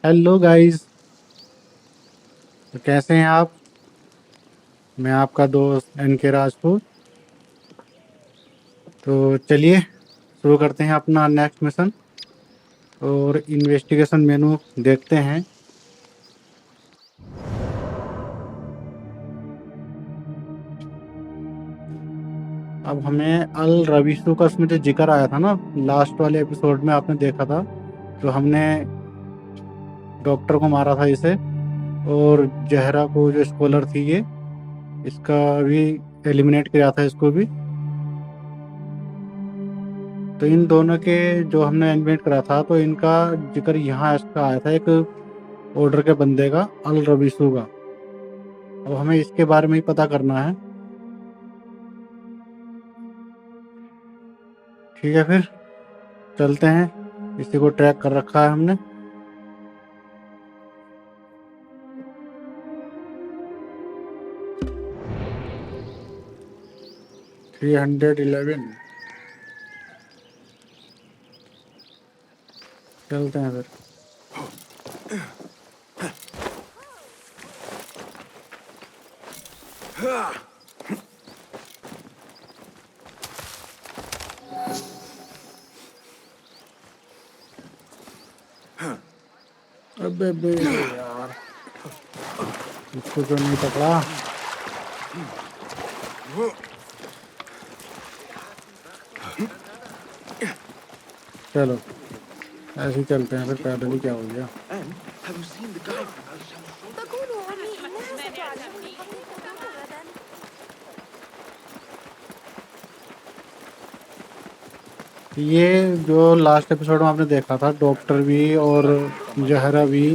Hello guys. तो कैसे हैं आप? मैं आपका दोस्त एन के राजपूत। तो चलिए शुरू करते हैं अपना नेक्स्ट मिशन और इन्वेस्टिगेशन मेनू देखते हैं। अब हमें अल रवीसू का उसमें जो जिक्र आया था ना, लास्ट वाले एपिसोड में आपने देखा था। तो हमने डॉक्टर को मारा था इसे, और जहरा को जो स्कॉलर थी ये, इसका भी एलिमिनेट किया था इसको भी। तो इन दोनों के जो हमने एलिमिनेट करा था, तो इनका जिक्र यहाँ इसका आया था, एक ऑर्डर के बंदे का, अल रवीसू का। अब हमें इसके बारे में ही पता करना है। ठीक है, फिर चलते हैं। इसी को ट्रैक कर रखा है हमने। थ्री 311। चलते हैं फिर। अबे बे यार, इसको क्यों नहीं पकड़ा? चलो ऐसे ही चलते हैं फिर, पैदल ही क्या हो गया। ये जो लास्ट एपिसोड में आपने देखा था, डॉक्टर भी और जहरा भी,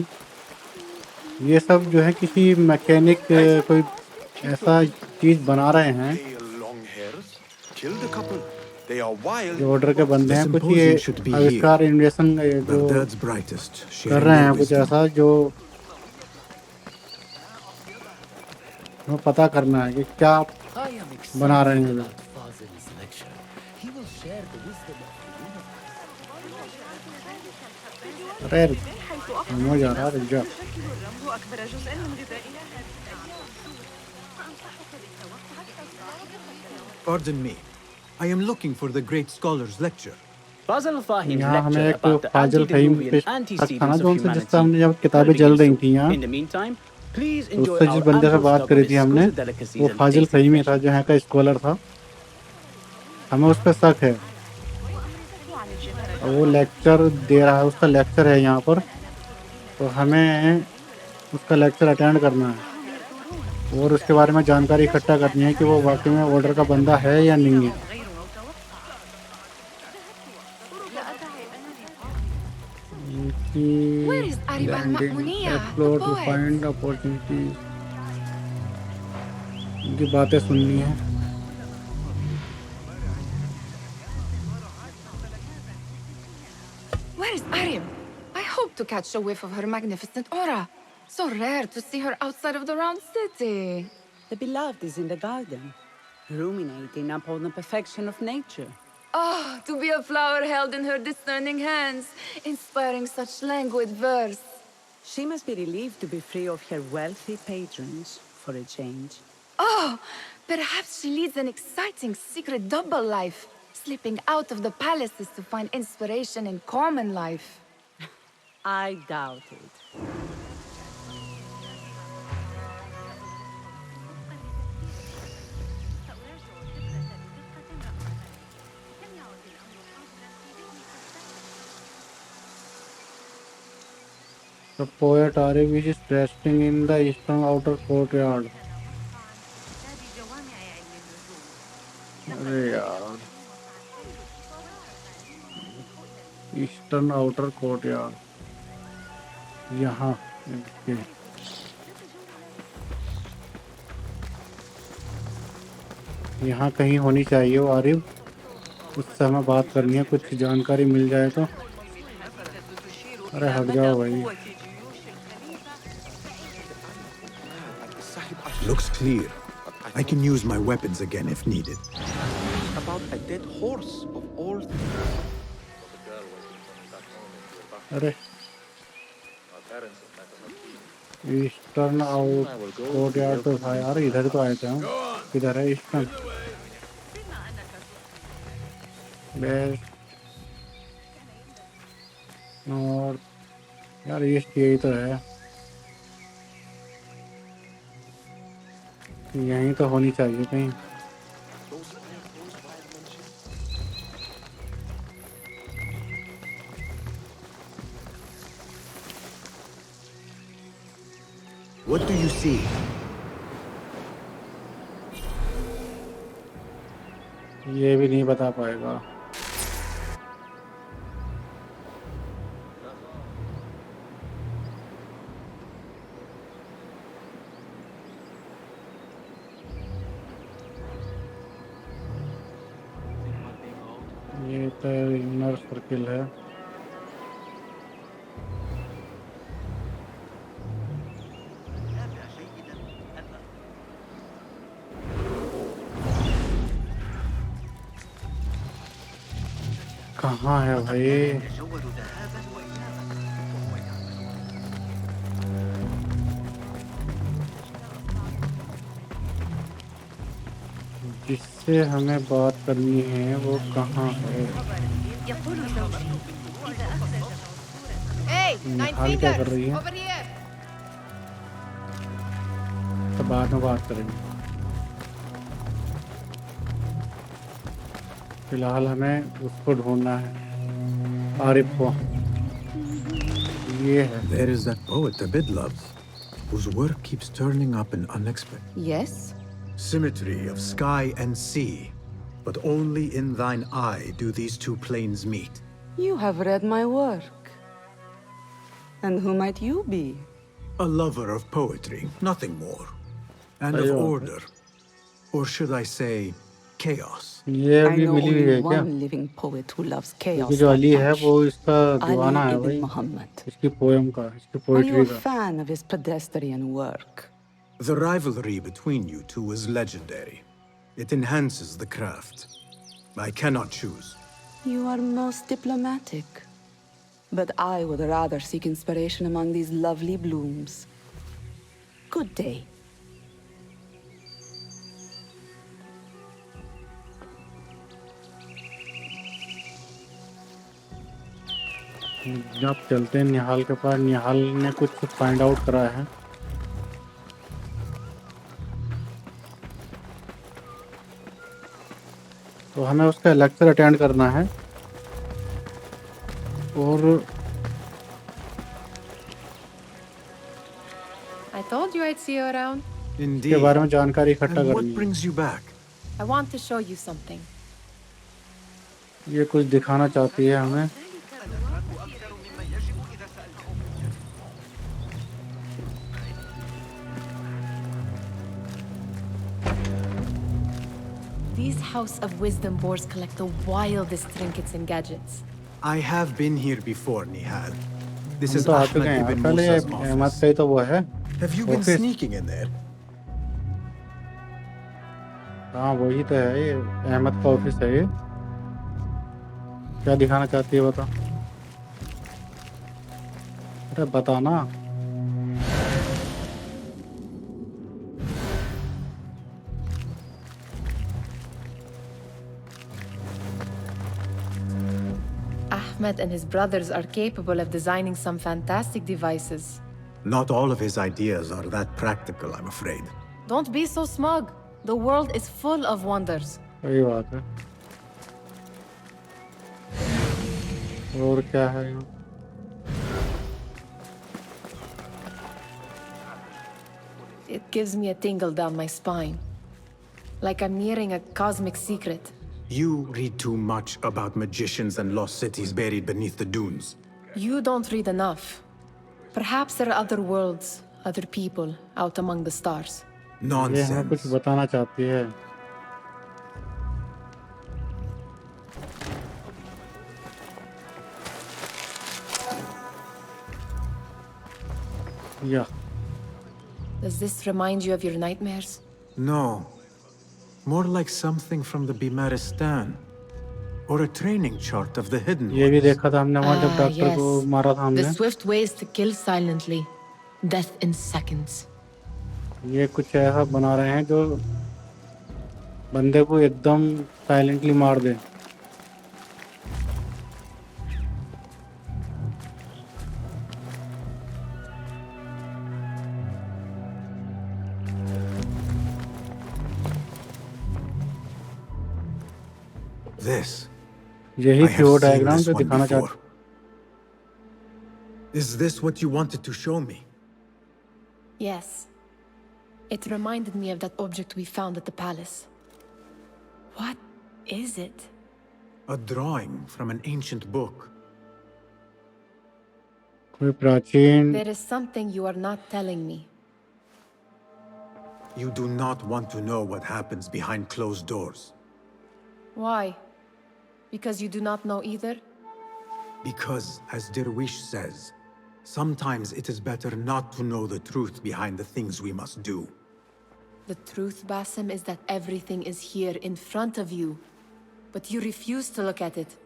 ये सब जो है किसी मैकेनिक कोई ऐसा चीज बना रहे हैं। जो ऑर्डर के बंदे हैं, कुछ ये आविष्कार इन्वेशन जो कर रहे हैं, कुछ ऐसा जो हमें पता करना है कि क्या बना रहे हैं लोग। अरे हो जा रहा, रुक जा। Pardon me. I am looking for the Great Scholar's lecture. Fazil Fahim's यहाँ हमें lecture एक about the फाजिल फहीम पे antediluvian था ना, antecedents जो of उनसे जिससे humanity हमने जब will किताबें जल begin रही soon. थी यहाँ, In the meantime, please तो enjoy उससे जिस our बंदे से ample बात stock करी of थी हमने, exquisite वो delicacies and Fazil tasty Faheem ही था, refreshments. जो यहाँ का स्कॉलर था। हमें उस पर शक है, और वो लेक्चर दे रहा है, उसका लेक्चर है यहाँ पर। तो हमें उसका लेक्चर अटेंड करना है और उसके बारे में जानकारी इकट्ठा करनी है कि वो वाकई में ऑर्डर का बंदा है या नहीं है। एक्सप्लोर टू फाइंड अपॉर्चुनिटीज, उनकी बातें सुननी है। Where is Arim? I hope to catch a whiff of her magnificent aura. So rare to see her outside of the round city. The beloved is in the garden, ruminating upon the perfection of nature. Oh, to be a flower held in her discerning hands, inspiring such languid verse. She must be relieved to be free of her wealthy patrons, for a change. Oh, perhaps she leads an exciting secret double life, slipping out of the palaces to find inspiration in common life. I doubt it. The poet Arif is resting in the eastern outer courtyard. अरे यार, eastern outer courtyard, यहाँ यहाँ कहीं होनी चाहिए वो आरिफ। उससे हमें बात करनी है, कुछ जानकारी मिल जाए तो। अरे हट जाओ भाई। Looks clear. I can use my weapons again if needed. About a dead horse of all. अरे ईस्टर्न आउट कोर्ट यार्ड तो था यार, इधर तो आए थे हम। किधर है ईस्टर्न? वेस्ट, नॉर्थ, यार ईस्ट यही तो है, यहीं तो होनी चाहिए कहीं। What do you see? ये भी नहीं बता पाएगा। ये तो इनर सर्किल है। कहाँ है भाई? जिससे हमें बात करनी है वो कहाँ है? निहाल क्या कर रही है? तो बाद में बात करेंगे, फिलहाल हमें उसको ढूंढना है, आरिफ को। ये है। There is that poet Abid loves, whose work keeps turning up in unexpected. Yes? Symmetry of sky and sea, but only in thine eye do these two planes meet. You have read my work. And who might you be? A lover of poetry, nothing more. And of order. Or should I say, chaos. ये I भी know मिली हुई है only क्या? one living poet who loves chaos. क्योंकि जो Ali that है much. वो इसका दीवाना Ali है ibn भाई, Muhammad. इसकी पोएम का, इसकी Are you पोइट्री a का। fan of his pedestrian work? The rivalry between you two is legendary. It enhances the craft. I cannot choose. You are most diplomatic. But I would rather seek inspiration among these lovely blooms. Good day. जब चलते हैं निहाल के पास, निहाल ने कुछ find out करा है। तो हमें उसका लेक्चर अटेंड करना है और I told you I'd see you around. के Indeed. बारे में जानकारी इकट्ठा And करनी what है। brings you back? I want to show you something. ये कुछ दिखाना चाहती है हमें। These House of Wisdom boards collect the wildest trinkets and gadgets. I have been here before, Nihal. This हम is तो आ चुके Ahmed हैं यार, ibn पहले Musa's अहमद office. का ही तो वो है Have you been office। sneaking in there? हाँ वही तो है, ये अहमद का ऑफिस है। ये क्या दिखाना चाहती है बता? अरे बताना। Ahmed and his brothers are capable of designing some fantastic devices. Not all of his ideas are that practical, I'm afraid. Don't be so smug. The world is full of wonders. सही बात है। और क्या है यहाँ? It gives me a tingle down my spine. Like I'm nearing a cosmic secret. You read too much about magicians and lost cities buried beneath the dunes. You don't read enough. Perhaps there are other worlds, other people out among the stars. ये हमें कुछ Nonsense. बताना चाहती है। या Does this remind you of your nightmares? No. More like something from the Bimaristan. Or a training chart of the hidden ये भी ones. देखा था हमने वहाँ जब डॉक्टर को Yes. मारा था The हमने। swift ways to kill silently. Death in seconds. ये कुछ ऐसा बना रहे हैं जो बंदे को एकदम साइलेंटली मार दे। This. यही I have flow seen diagram this जो one दिखाना before. चाहते। Is this what you wanted to show me? Yes. It reminded me of that object we found at the palace. What is it? A drawing from an ancient book. कोई प्राचीन। There is something you are not telling me. You do not want to know what happens behind closed doors. Why? Because you do not know either? Because, as Derwish says, sometimes it is better not to know the truth behind the things we must do. The truth, Basim, is that everything is here in front of you. But you refuse to look at it.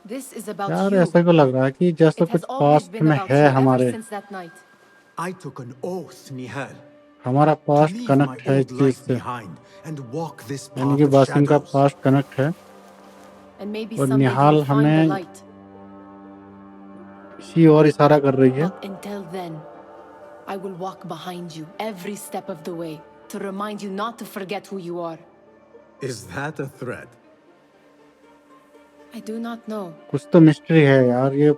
This is about यार you. ऐसा क्यों लग रहा है कि जैसे It कुछ has always past been में about है you ever हमारे। since that night. I took an oath, Nihal, हमारा to past leave my connect है इस old चीज life से। behind and walk this यानी path कि of बासिम का shadows. पास्ट कनेक्ट है And maybe और someday you Nihal will find the हमें light. इसी और इशारा कर रही है। But until then, I will walk behind you every step of the way to remind you not to forget who you are. Is that a threat? I do not know. कुछ तो mystery है यार, ये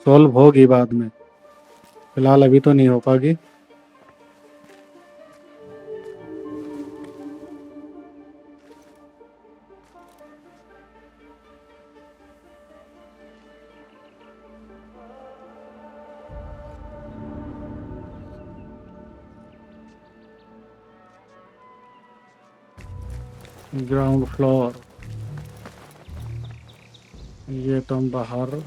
solve होगी बाद में, फिलहाल अभी तो नहीं हो पाएगी। ग्राउंड फ्लोर, ये तो हम बाहर।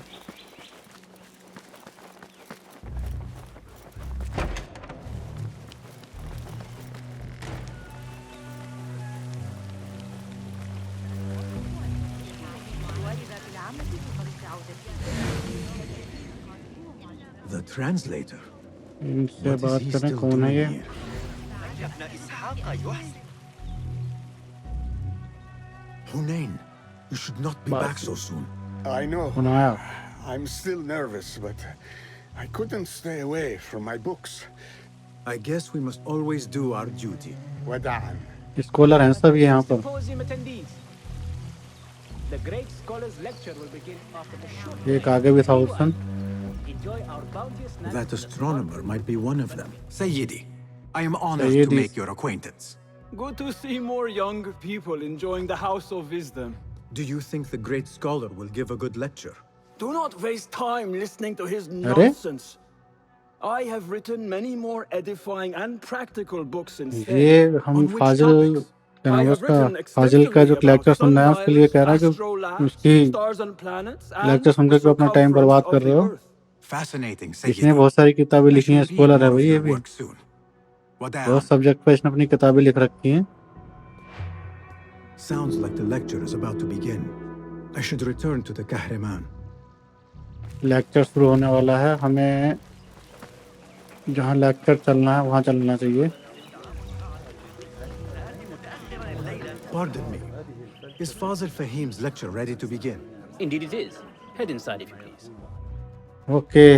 The translator. इनसे What is बात he करें, still कौन है doing ये? here? Hunain, you should not be back so soon. I know. कौन आया? I'm still nervous, but I couldn't stay away from my books. I guess we must always do our duty. Wada'an. Scholar हैं सब ये यहाँ पर। Symposium attendees. The Great Scholar's lecture will begin after the short एक आगे भी था option. Enjoy our bounteous That astronomer might be one of them. Sayyidi, I am honored Sayyidi. to make your acquaintance. Good to see more young people enjoying the House of Wisdom. Do you think the great scholar will give a good lecture? Do not waste time listening to his Arre? nonsense. I have written many more edifying and practical books instead. ये हम On which Fazil topics? क्या I नाम है have उसका, written फाजिल का जो extensively lecture about सुनना है उसके लिए कह रहा है कि astrolabes, उसकी stars and planets, and lecture सुन के the क्यों अपना टाइम circumference बर्बाद of कर the रहे हो। earth. Fascinating, इसने Sayyidi. बहुत सारी किताबें I लिखी हैं, shall read स्कॉलर है more of भाई ये your भी। work soon. बहुत Wada'an. सब्जेक्ट पे इसने अपनी किताबें लिख रखी हैं। Sounds like the lecture is about to begin. I should return to the Kahraman. Lecture शुरू होने वाला है, हमें जहाँ लेक्चर चलना है वहाँ चलना चाहिए। Pardon me. Is Fazil Fahim's lecture ready to begin? Indeed it is. Head inside if you please. Okay,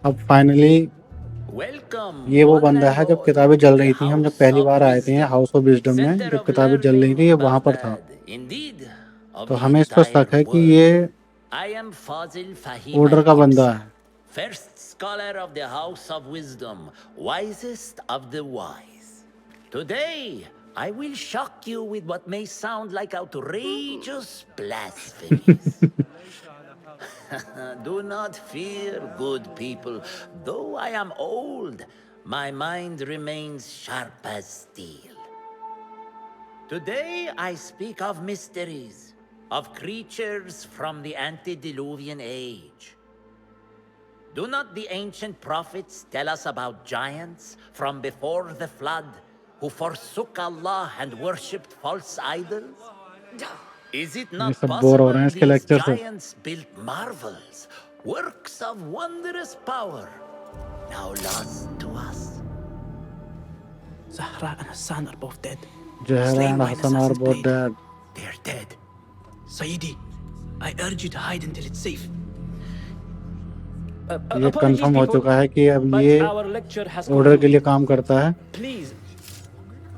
अब फाइनली Welcome. ये वो बंदा है जब किताबें जल रही थी, हम जब पहली बार आए थे हाउस ऑफ विजडम में, जब किताबें जल रही थी ये वहाँ पर था। Indeed. तो हमें इस पर शक है कि ये I am Fazil Fahim order का बंदा है। First scholar of the House of Wisdom, wisest of the wise. Today, I will shock you with what may sound like outrageous blasphemies. Do not fear, good people. Though I am old, my mind remains sharp as steel. Today, I speak of mysteries, of creatures from the antediluvian age. Do not the ancient prophets tell us about giants from before the flood who forsook Allah and worshipped false idols? Is it ये not सब bore हो रहे हैं possible इसके these lecture से। giants built marvels, works of wondrous power, now lost to us? Zahra and Hassan are both dead. Zahra Slain and by an Hassan are assassin's both blade. dead. They're dead. Sayyidi, I urge you to hide until it's safe. ये confirm हो चुका है कि अब but ये our lecture has order के लिए concluded. काम करता है Please,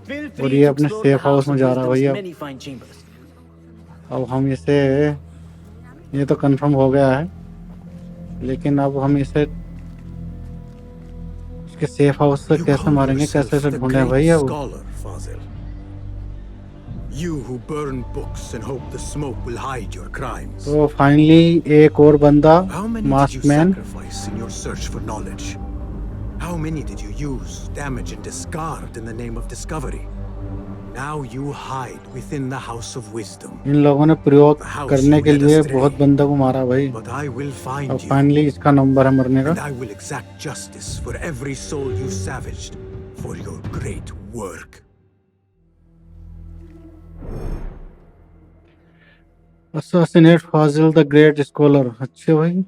feel और free ये to अपने explore the safe house House में of जा रहा है Wisdom's भैया। many fine chambers. अब हम इसे, ये तो कंफर्म हो गया है, लेकिन अब हम इसे इसके सेफ हाउस से You कैसे call मारेंगे, कैसे yourself इसे the ढूंढें Great भाई अब। Scholar, Fazil. You who burn books and hope the smoke will hide your crimes. तो फाइनली एक और बंदा, How many did you maskman, sacrifice in your search for knowledge? How many did you use, damage, and discard in the name of discovery? Now you hide within the House of Wisdom. इन लोगों ने प्रयोग करने के लिए बहुत बंदों को मारा भाई। But I will अब find you, फाइनली इसका नंबर है मरने का। and I will exact justice for every soul you savaged for your great work. Assassinate Fazil the Great Scholar। अच्छे भाई।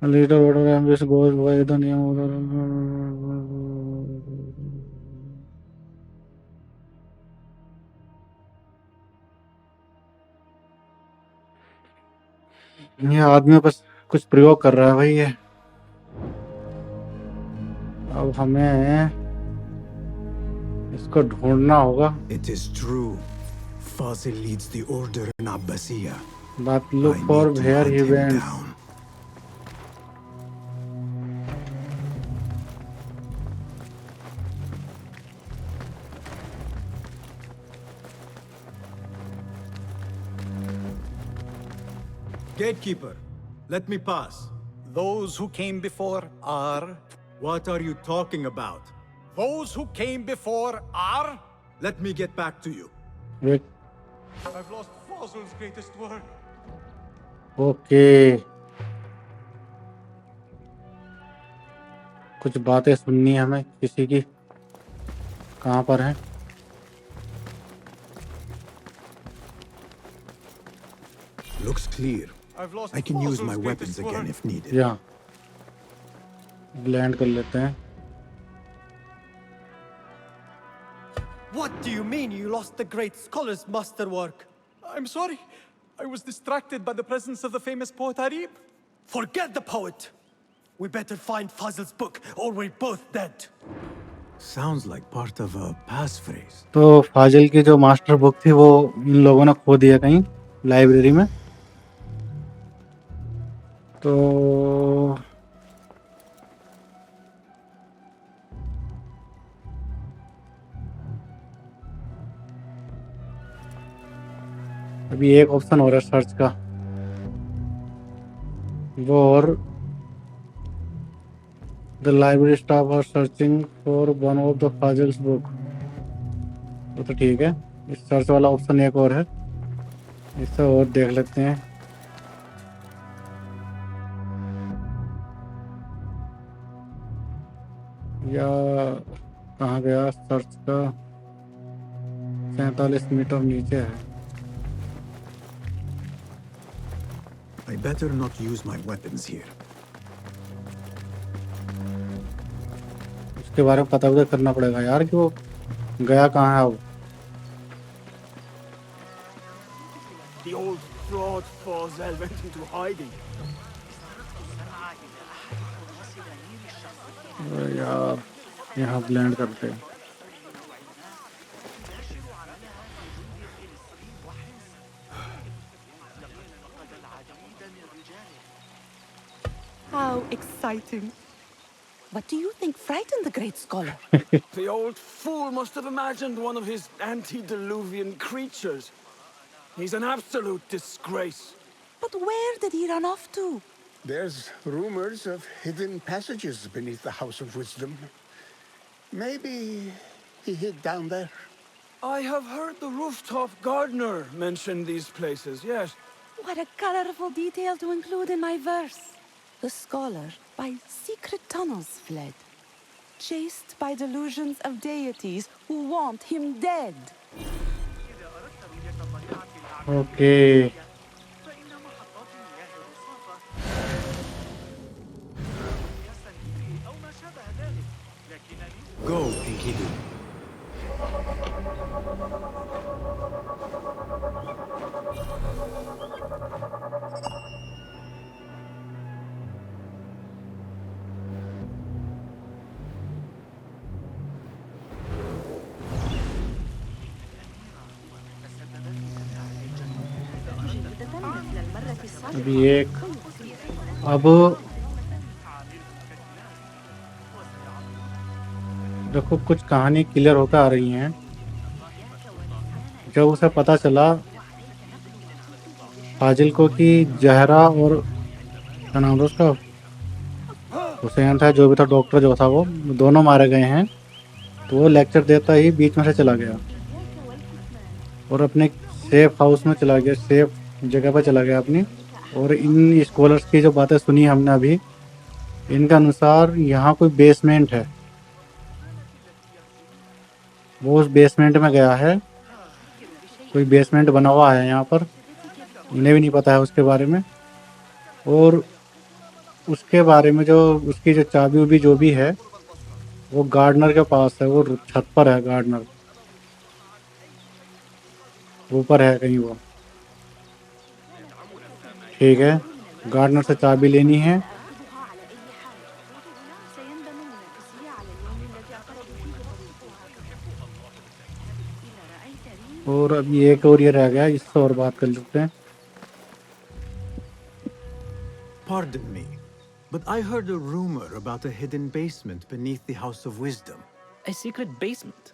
A leader order ambush goes by the name of ये आदमी बस कुछ प्रयोग कर रहा है भाई ये। अब हमें इसको ढूंढना होगा। It is true. Fazil leads the order in Abbasiya. But look I for need to where hunt he him went. down. Gatekeeper, let me pass. Those who came before are... What are you talking about? Those who came before are... Let me get back to you. Wait. I've lost Fazil's greatest work. Okay. कुछ बातें सुननी है हमें किसी की। कहाँ पर है? Looks clear. I can use my weapons again if needed. या ब्लेंड कर लेते हैं। What do you mean you lost the great scholar's masterwork? I'm sorry. I was distracted by the presence of the famous poet Arib. Forget the poet. We better find Fazil's book or we're both dead. Sounds like part of a passphrase. तो फाजिल की जो master book थी वो इन लोगों ने खो दिया कहीं लाइब्रेरी में। तो अभी एक ऑप्शन हो रहा है सर्च का, वो और the library staff are searching for one of the फाजिल्स बुक। वो तो ठीक है, इस सर्च वाला ऑप्शन एक और है, इसे और देख लेते हैं। या कहाँ गया सर्च का? 47 मीटर नीचे है। I better not use my weapons here. उसके बारे में पता भी करना पड़ेगा यार कि वो गया कहाँ है अब। The old fraud Fazil went into hiding. यार यहाँ ब्लेंड करते हैं। How exciting. What do you think frightened the great scholar? The old fool must have imagined one of his antediluvian creatures. He's an absolute disgrace. But where did he run off to? There's rumors of hidden passages beneath the House of Wisdom. Maybe he hid down there. I have heard the rooftop gardener mention these places, yes. What a colorful detail to include in my verse. The scholar by secret tunnels fled, chased by delusions of deities who want him dead. Okay. Go, Enkidu. अभी एक अब देखो कुछ कहानी clear होकर आ रही हैं। जब उसे पता चला फाजिल को कि जहरा और क्या नाम था उसका, हुसैन था जो भी था, डॉक्टर जो था, वो दोनों मारे गए हैं, तो वो लेक्चर देता ही बीच में से चला गया और अपने सेफ हाउस में चला गया, सेफ जगह पर चला गया अपनी। और इन स्कॉलर्स की जो बातें सुनी हमने अभी, इनके अनुसार यहाँ कोई बेसमेंट है, वो उस बेसमेंट में गया है। कोई बेसमेंट बना हुआ है यहाँ पर, उन्हें भी नहीं पता है उसके बारे में। और उसके बारे में जो उसकी जो चाबी उबी जो भी है वो गार्डनर के पास है, वो छत पर है, गार्डनर ऊपर है कहीं वो। ठीक है, गार्डनर से चाबी लेनी है। और अभी एक और ये रह गया, इससे और बात कर लेते हैं। Pardon me, but I heard a rumor about a hidden basement beneath the House of Wisdom. A secret basement?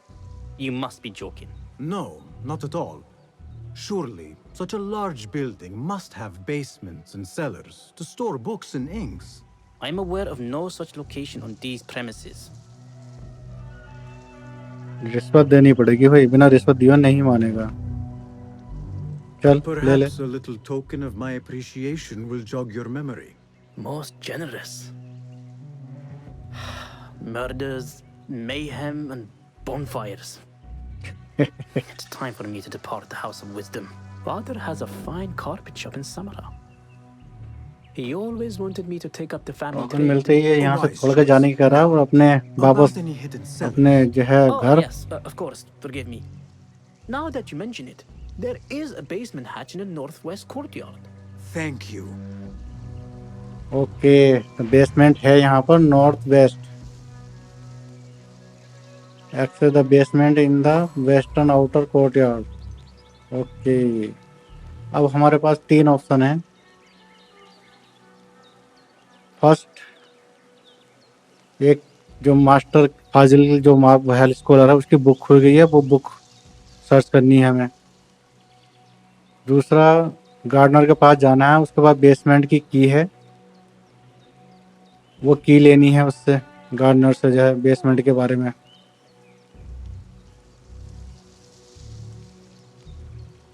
You must be joking. No, not at all. Surely, such a large building must have basements and cellars to store books and inks. I'm aware of no such location on these premises. रिश्वत देनी पड़ेगी भाई, बिना रिश्वत दिए नहीं मानेगा। चल ले ले। Perhaps a little token of my appreciation will jog your memory. Most generous. Murders, mayhem, and bonfires. It's time for me to depart the House of Wisdom. Father has a fine carpet shop in Samara. He always wanted me to take up the family trade. मिलते ही यहाँ से छोड़ के जाने की कह रहा है और अपने वापस अपने जो है घर। Yes, of course. Forgive me. Now that you mention it, there is a basement hatch in the northwest courtyard. Thank you. Okay, basement है यहाँ पर north west. Access the basement in the western outer courtyard. Okay, अब हमारे पास 3 option हैं। First, एक जो master फाजिल जो health scholar है उसकी बुक खुल गई है, वो बुक सर्च करनी है हमें। दूसरा, गार्डनर के पास जाना है, उसके बाद बेसमेंट की की है, वो की लेनी है उससे, गार्डनर से जो है बेसमेंट के बारे में।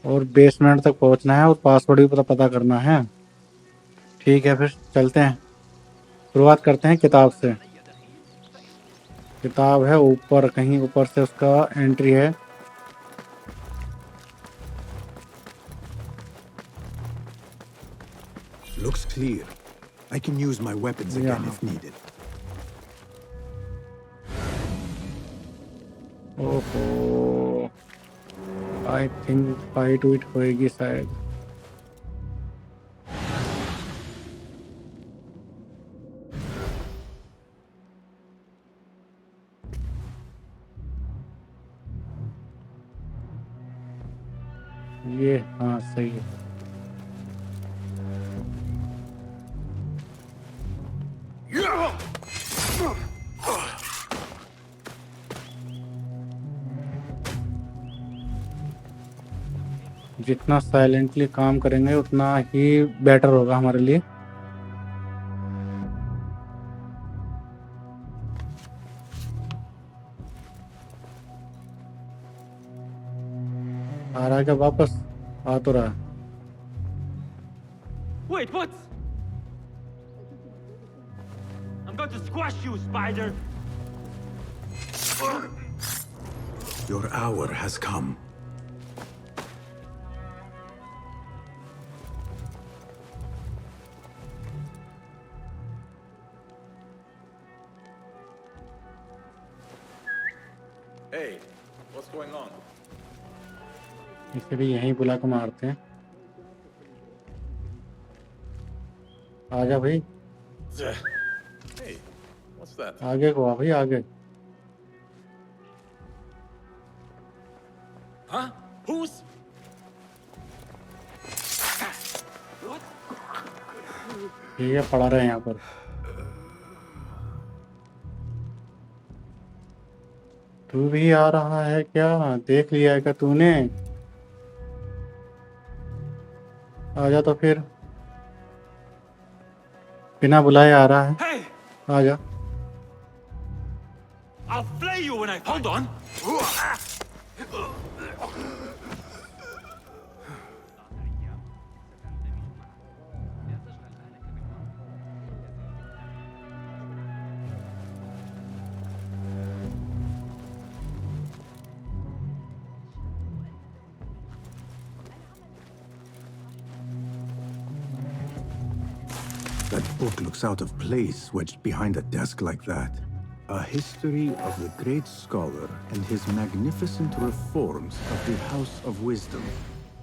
और बेसमेंट तक पहुंचना है और पासवर्ड भी पता करना है। ठीक है, फिर चलते हैं, शुरुआत करते हैं किताब से। किताब है ऊपर, कहीं ऊपर से उसका एंट्री है। Looks clear. I can use my weapons again if needed. ओहो, आई थिंक फाइट वीट होएगी शायद। ये हाँ सही है। जितना साइलेंटली काम करेंगे उतना ही बेटर होगा हमारे लिए। आ रहा है क्या वापस? आ तो रहा है। Wait, what? I'm going to squash you, spider! Your hour has come. Hey, what's going on? इसे भी यहीं बुला के मारते हैं। आजा भाई, Hey, what's that? आगे को आ भाई, आगे। Huh? Who's? ठीक है, पड़ा रहे यहाँ पर। तू भी आ रहा है क्या? देख लिया है क्या तूने? आजा तो फिर, बिना बुलाए आ रहा है। Hey! आजा। I'll flay you when I. Hold on. That book looks out of place wedged behind a desk like that. A history of the great scholar and his magnificent reforms of the House of Wisdom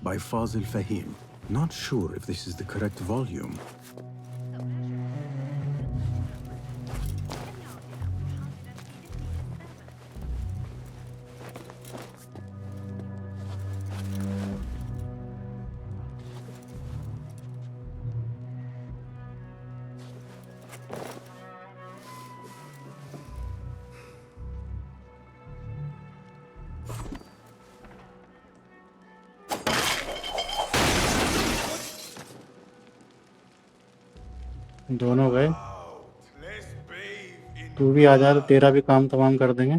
by Fazil Fahim. Not sure if this is the correct volume. दोनों गए। तू भी आ जा तो तेरा भी काम तमाम कर देंगे।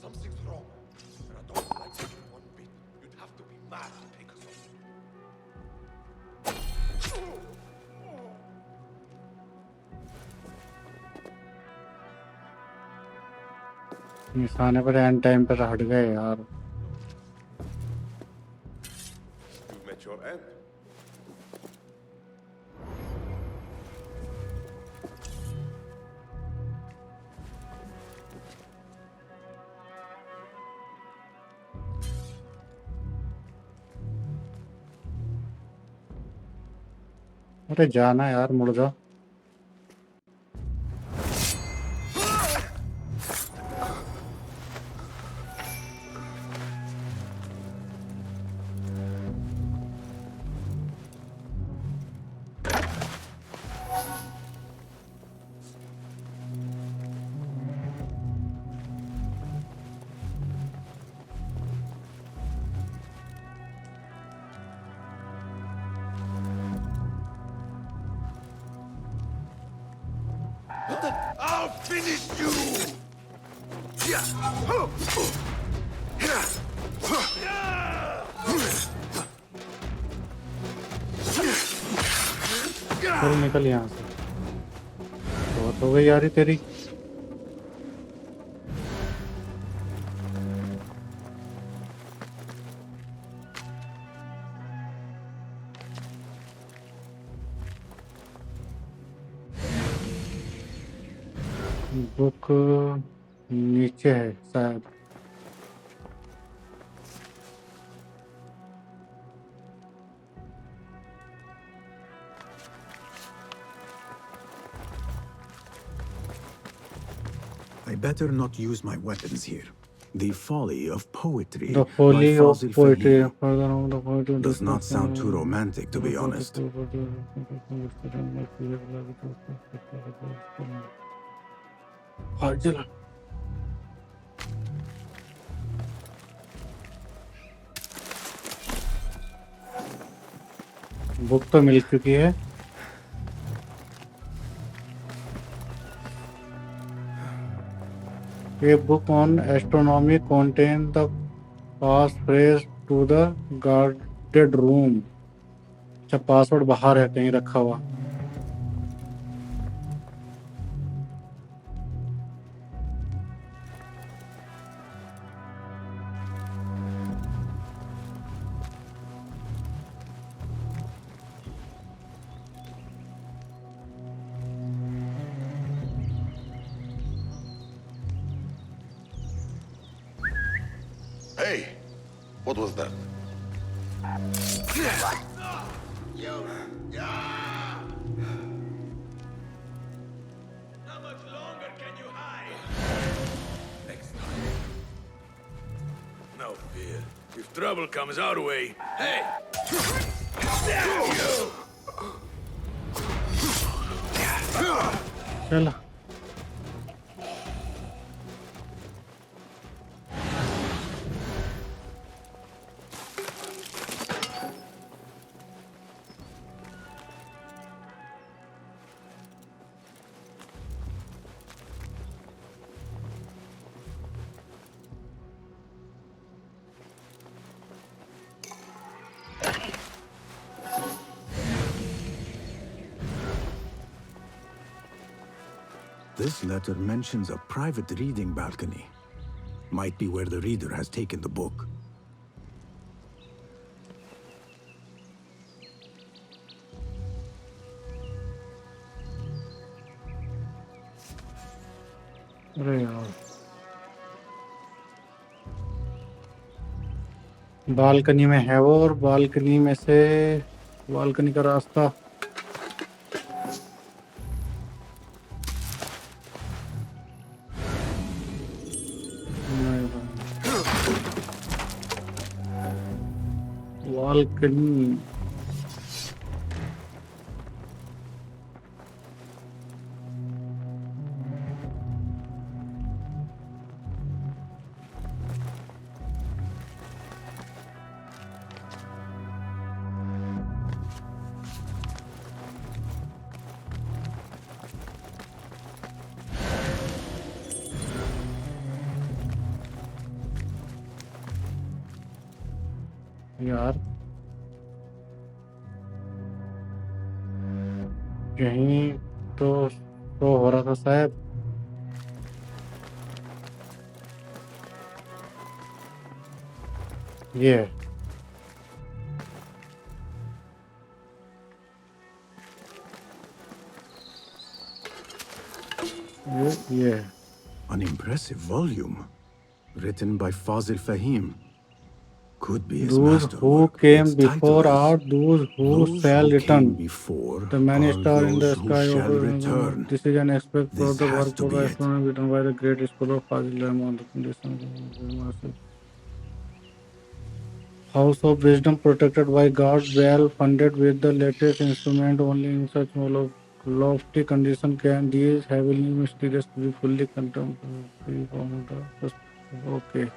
Something's wrong. And I don't like it one bit. You'd have to be mad to take us on. निशाने पर एंड टाइम पर हट गए यार। You've met your end. अरे जाना यार, मुड़ जा। I'll finish you! चल निकल यहाँ से। बहुत हो गई यार ये तेरी। बुक नीचे है शायद। I better not use my weapons here. The folly of poetry The folly by of Fazil poetry. Fahim does not sound too romantic, to be honest. Book तो मिल चुकी है। A book on astronomy contains the passphrase to the guarded room. अच्छा, password बाहर है कहीं रखा हुआ। Hey, what was that? How much longer can you hide? Next time. No fear. If trouble comes our way, hey! चल This letter mentions a private reading balcony. Might be where the reader has taken the book. अरे यार balcony में है वो और balcony में से balcony का रास्ता बालकनी यार यहीं तो हो रहा था शायद ये ये An impressive volume, written by Fazil Fahim. Could be his those who masterwork. came Its title before is are those who Those shall who came return. before The many are star in the those who sky shall over return. this is an aspect for This the has work to of be it. astronomy written by the great scholar Fazil on the condition House of Wisdom protected by guards, well funded with the latest instrument. Only in such lofty condition can these heavily mysterious be fully contemplated. Okay.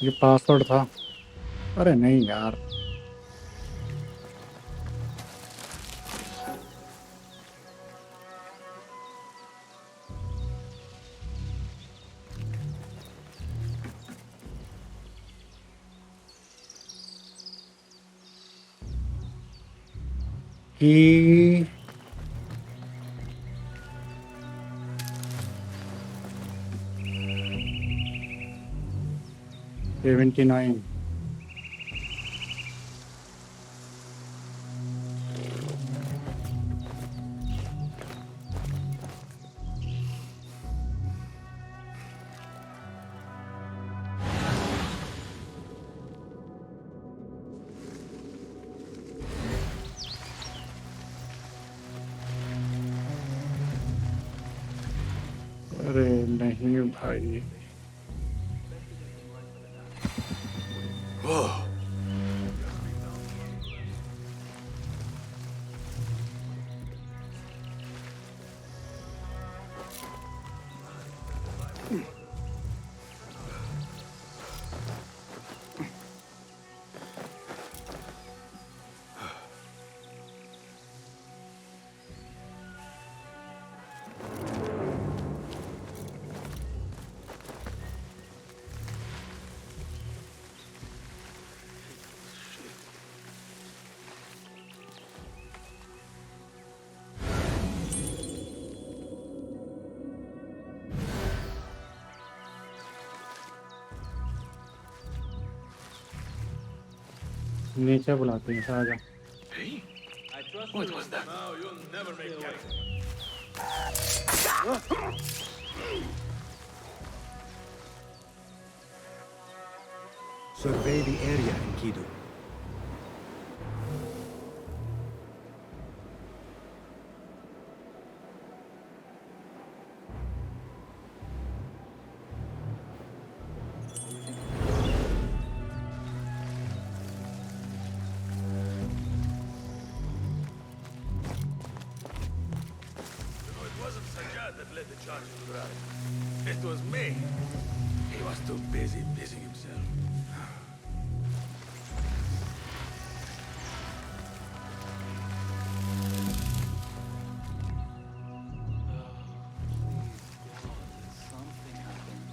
ये password था अरे नहीं यार कि 79 अरे नहीं भाई Whoa. नीचे बुलाते हैं आजा I What was that? No, you'll never make it. Survey the area, Enkidu. It was me. He was too busy pissing himself. Something happened.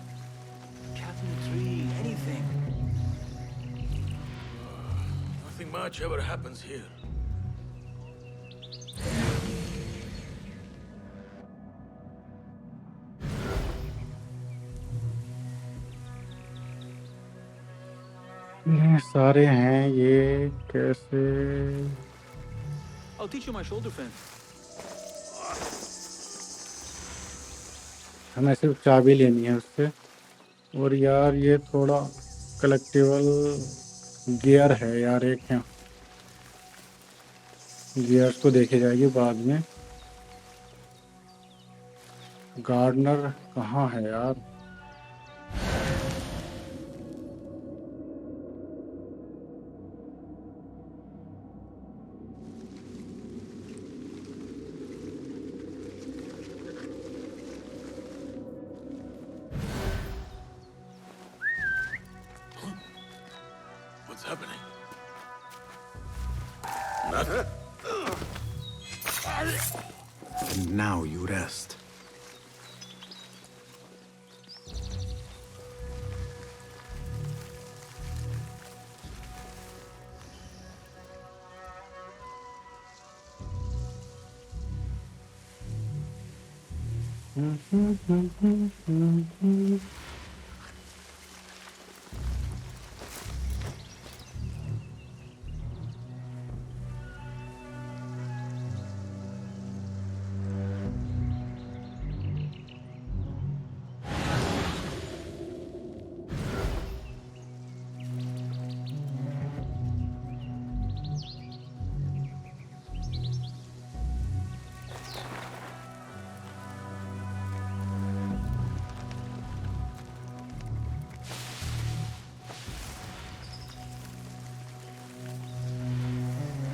Cat in the tree, anything. Nothing much ever happens here. ये सारे हैं ये कैसे I'll teach you my shoulder fence. हमें सिर्फ चाबी लेनी है उससे और यार ये थोड़ा कलेक्टिबल गियर है यार एक यहाँ गियर्स को देखे जाएगी बाद में गार्डनर कहाँ है यार What's happening? Nothing. And now you rest.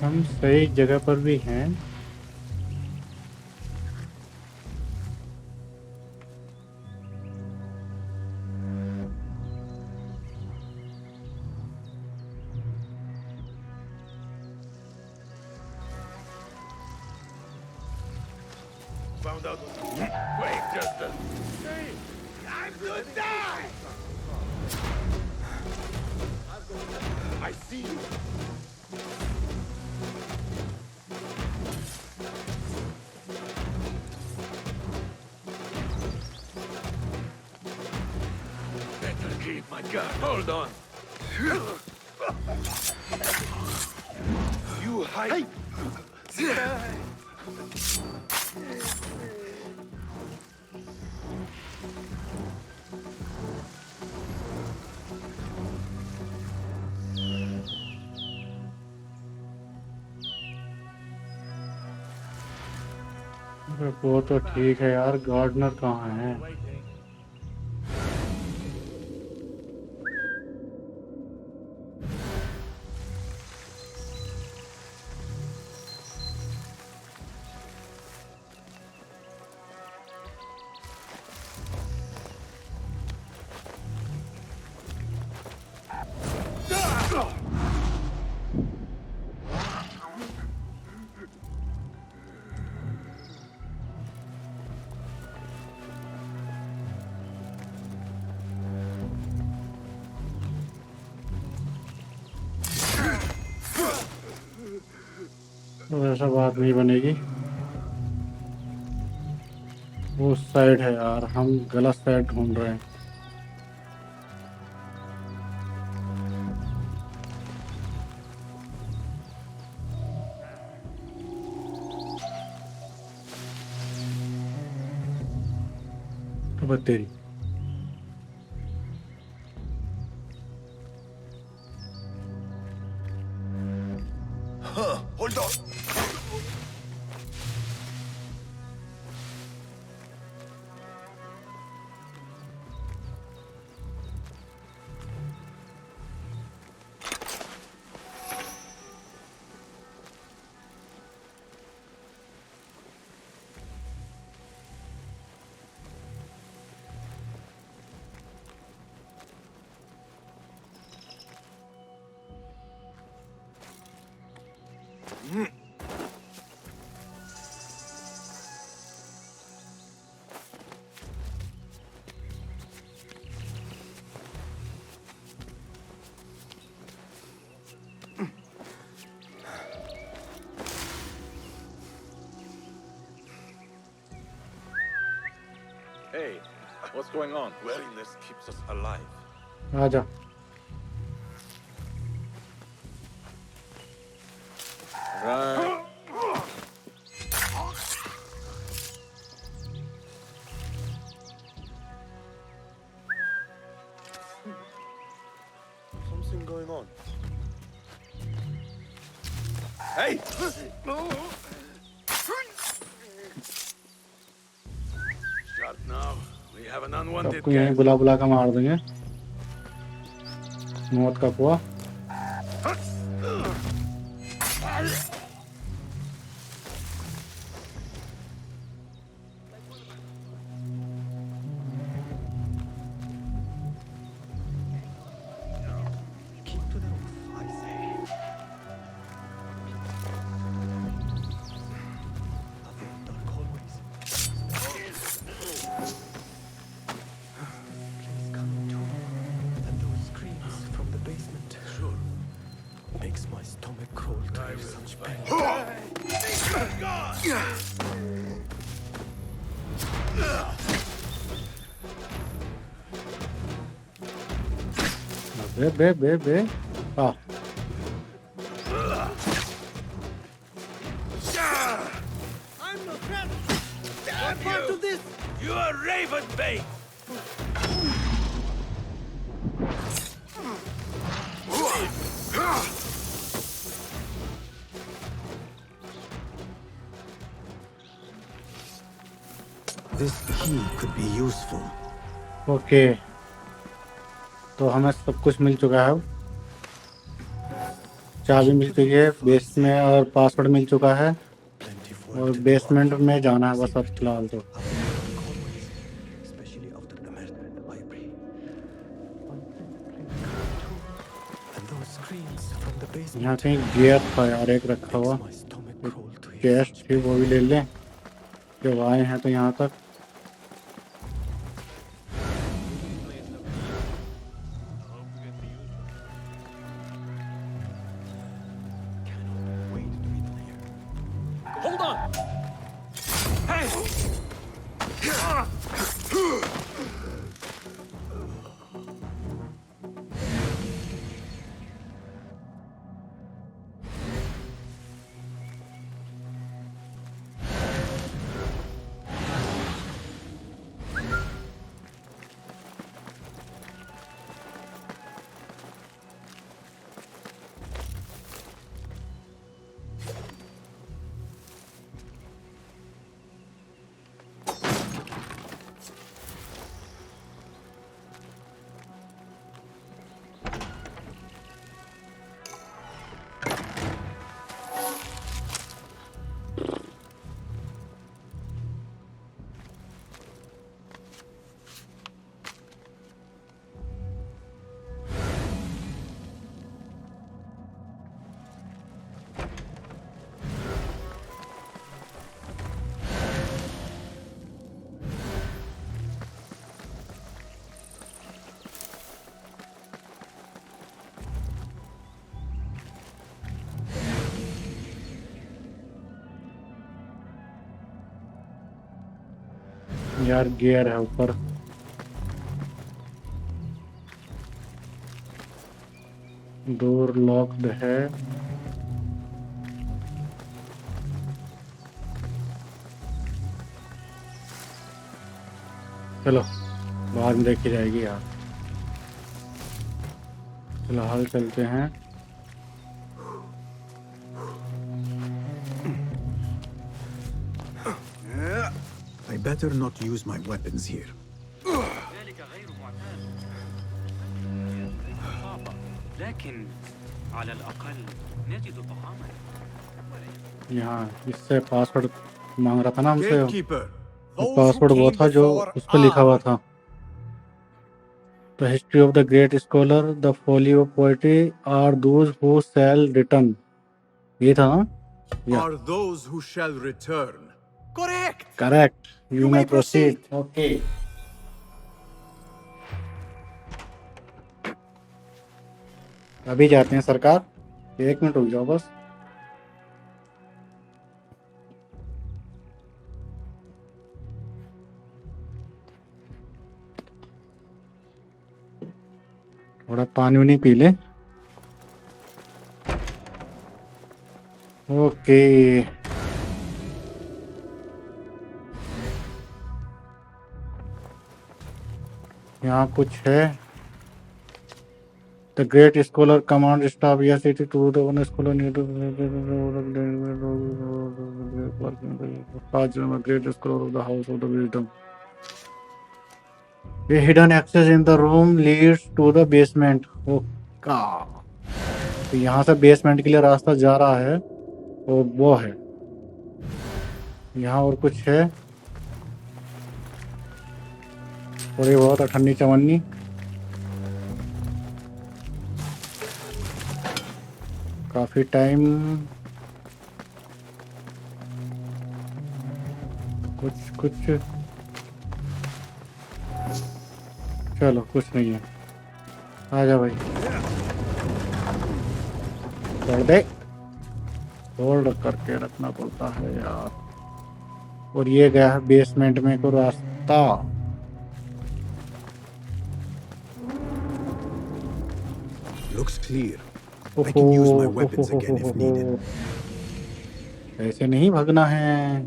हम सही जगह पर भी हैं Found out. Wait, just a. Hey, I'm to die! I see you. Better keep my gun. Hold on. You hide. वो तो ठीक है यार गार्डनर कहाँ है तो ऐसा बात नहीं बनेगी वो साइड है यार हम गलत साइड ढूंढ रहे हैं बस तेरी। Huh, hold on. Hey, what's going on? Wearing this keeps us alive. आजा। Right. Something going on. Hey! Shut now. We have an unwanted सबको यहीं guest. बुला बुला कर मार देंगे। मौत का कुआं। Makes my stomach crawl to hear such pain. बे आ I'm not ready. Damn part of this. You are raven bait. This key could be useful. Okay, तो हमें सब कुछ मिल चुका है। चाबी मिल चुकी है बेस में और पासवर्ड मिल चुका है और बेसमेंट में जाना है बस अब फिलहाल तो। Especially after the murder, I pray. And those screams from the basement. यहाँ कहीं गियर था यार एक रखा हुआ, कैश थी वो भी ले लें जब आए हैं तो यहाँ तक। Hold on! Hey! यार गियर है ऊपर। डोर लॉक्ड है। चलो बाद में देखी जाएगी यार, फिलहाल चलते हैं। I better not use my weapons here. لكن على الأقل نجد طعاما. यहाँ इससे पासवर्ड मांग रहा था ना हमसे, Gatekeeper, पासवर्ड वो था जो उस पर लिखा हुआ था। The history of the great scholar, the folly of poetry are those who shall return. ये था ना? Yeah. Are those who shall return. Correct. Correct. You may proceed. Okay. अभी जाते हैं सरकार, 1 मिनट रुक जाओ बस। थोड़ा पानी नहीं पी ले। ओके यहाँ कुछ है। The great scholar command staff या city to the one scholar great scholar of the house of the wisdom. A hidden access in the room leads to the basement. ओका, तो यहाँ से बेसमेंट के लिए रास्ता जा रहा है, और वो है यहाँ। और कुछ है थोड़ी बहुत अठन्नी चवन्नी। काफी टाइम, कुछ चलो कुछ नहीं है। आजा भाई, छोड़ दे, होल्ड करके रखना पड़ता है यार। और ये गया है बेसमेंट में को रास्ता। Looks clear. I can use my weapons again if needed. ऐसे नहीं भागना है।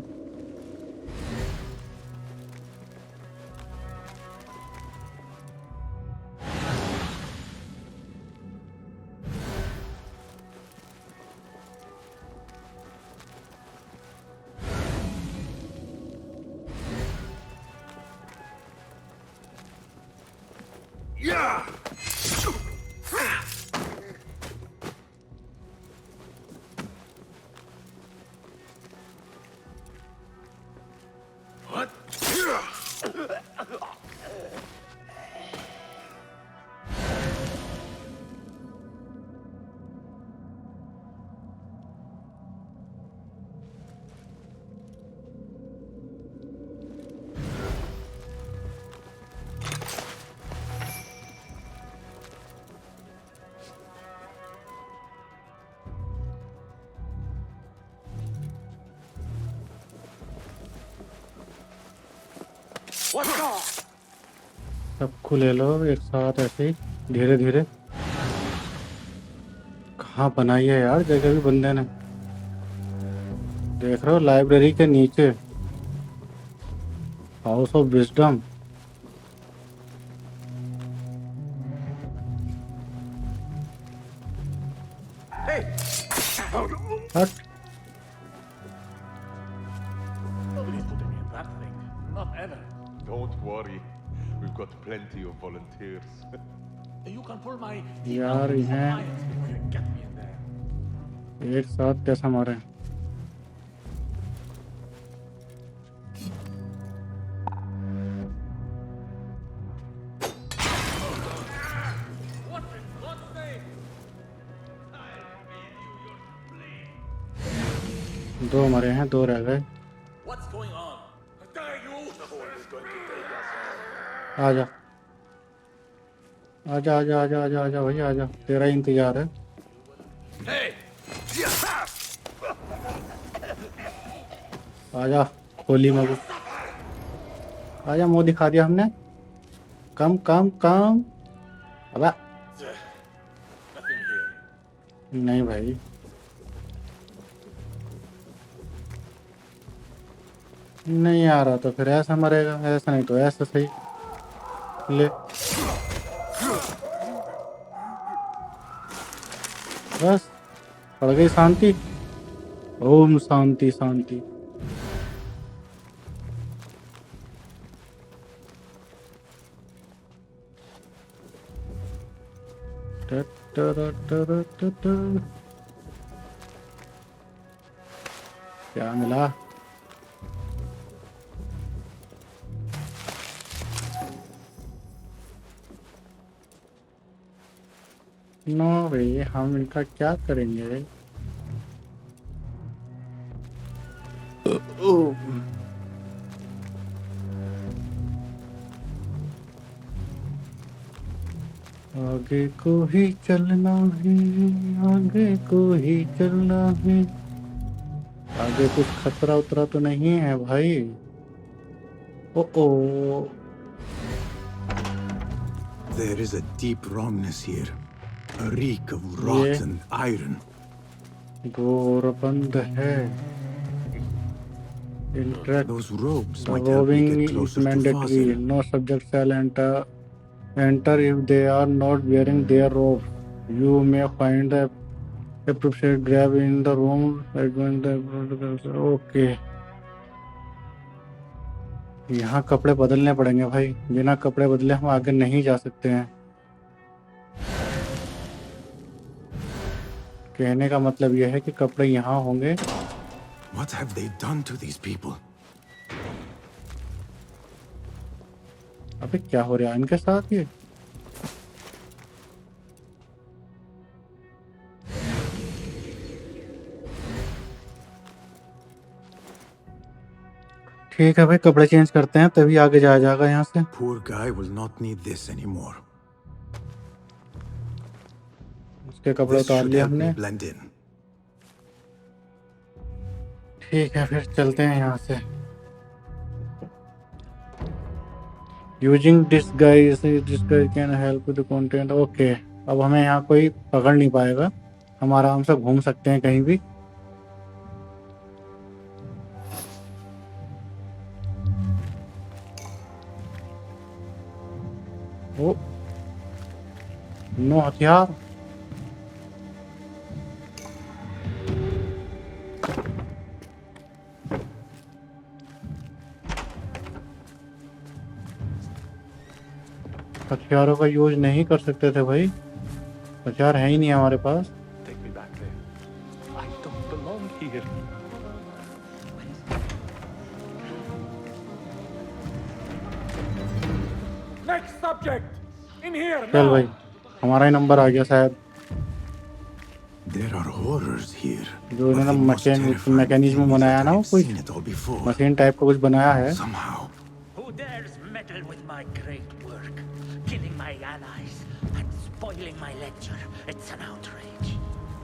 सबको ले लो एक साथ ऐसे ही धीरे धीरे। कहाँ बनाई है यार जगह भी बंदे ने, देख रहे हो लाइब्रेरी के नीचे, हाउस ऑफ विजडम। हट, Nobody's putting me in that thing. Not ever. Don't worry. We've got plenty of volunteers. You can pull my यार इन्हें alliance before you get me in there. एक साथ कैसा मारे। दो मरे हैं, दो रह गए। What's going on? Die, you! No one is going to take us. आजा आजा आजा आजा आजा आजा भाई आजा, तेरा ही इंतजार है। Hey! आजा होली मगु, आजा, मुंह दिखा दिया हमने। कम कम कम। अबा Nothing here. नहीं भाई, नहीं आ रहा तो फिर ऐसा मरेगा, ऐसा नहीं तो ऐसा सही। ले बस पड़ गई शांति। ओम शांति शांति। क्या मिला? नो भाई, हम इनका क्या करेंगे? आगे को ही चलना है, आगे को ही चलना है। आगे कुछ खतरा उतरा तो नहीं है भाई? ओ There is a deep wrongness here. A reek of rotten iron. door बंद है। Interact. Those robes might help me Robbing get is closer to mandatory. Fazil. No subject shall enter if they are not wearing their robes. You may find the appropriate grab in the room. Okay. यहाँ कपड़े बदलने पड़ेंगे भाई, बिना कपड़े बदले हम आगे नहीं जा सकते हैं। कहने का मतलब यह है कि कपड़े यहाँ होंगे। What have they done to these people? अबे क्या हो रहा है इनके साथ ये? ठीक है भाई, कपड़े चेंज करते हैं तभी आगे जाया जाएगा यहाँ से। Poor guy will not need this anymore. उसके कपड़े उतार लिए हमने। Blend in. ठीक है फिर चलते हैं यहाँ से। Using disguise can help with the content. Okay, अब हमें यहाँ कोई पकड़ नहीं पाएगा, हम आराम से घूम सकते हैं कहीं भी। ओ नो हथियार। हथियारों का यूज नहीं कर सकते थे भाई, हथियार है ही नहीं हमारे पास। Take me back there. I don't belong here. Next subject! In here, चल now! भाई, हमारा ही नंबर आ गया शायद। There are horrors here. जो इन्होंने मैकेनिज्म बनाया ना, वो कोई मशीन टाइप का कुछ बनाया है। Somehow. Who dares meddle with my great work, killing my allies and spoiling my lecture? It's an outrage.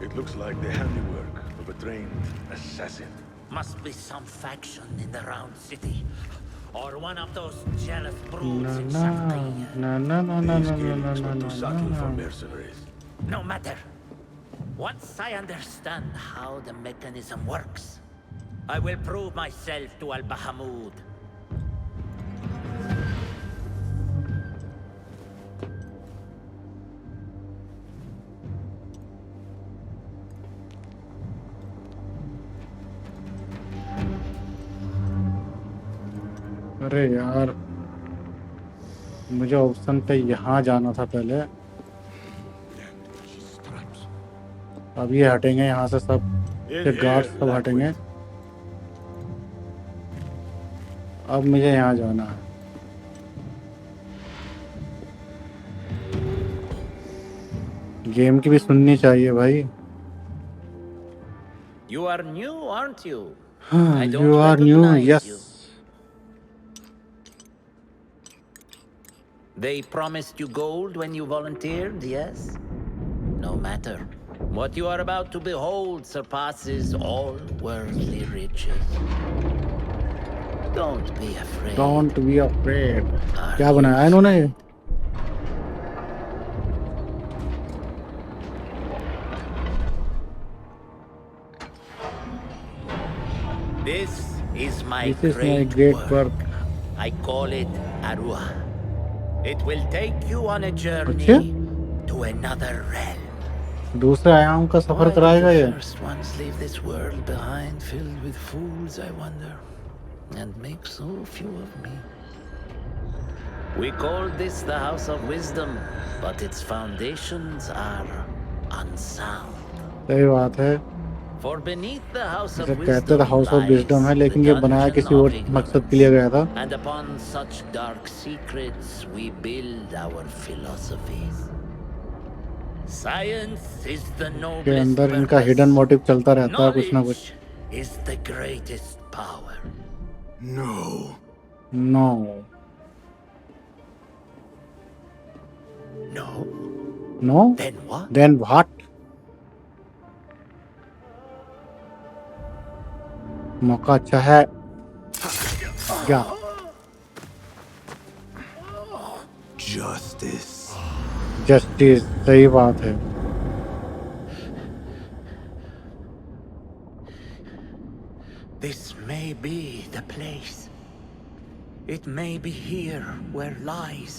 It looks like the handiwork of a trained assassin. Must be some faction in the round city, or one of those jealous broods in Sharqiyya. These killings were too subtle for mercenaries. No matter. Once I understand how the mechanism works, I will prove myself to Al-Bahamud. अरे यार, मुझे option पे यहाँ जाना था पहले। अब ये हटेंगे यहाँ से, सब ये गार्ड्स सब हटेंगे। अब मुझे यहाँ जाना है। गेम की भी सुननी चाहिए भाई। You are new, aren't you? हाँ, I don't you are new, recognize yes. you. They promised you gold when you volunteered, yes? No matter. What you are about to behold surpasses all worldly riches. Don't be afraid. Don't be afraid. क्या बनाया इन्होंने? This is my This is my great great work. work. I call it Arua. It will take you on a अच्छा, journey to another realm. दूसरे आयाम का सफर Why did कराएगा the ये? first ones leave this world behind filled with fools, I wonder, and make so few of me? We call this the House of Wisdom, but its foundations are unsound. सही बात है, For beneath the House इसे of कहते थे Wisdom house of wisdom है, lies the लेकिन ये बनाया dungeon किसी of और मकसद के लिए गया था। ignorance, and upon such dark secrets we build our philosophies. Science is the के noblest अंदर इनका purpose. हिडन मोटिव चलता रहता है कुछ ना कुछ। Knowledge is the greatest power. No. No. No? No? Then what? Then what? मौका अच्छा है क्या? Justice. जस्टिस, सही बात है। This may be the place. It may be here where lies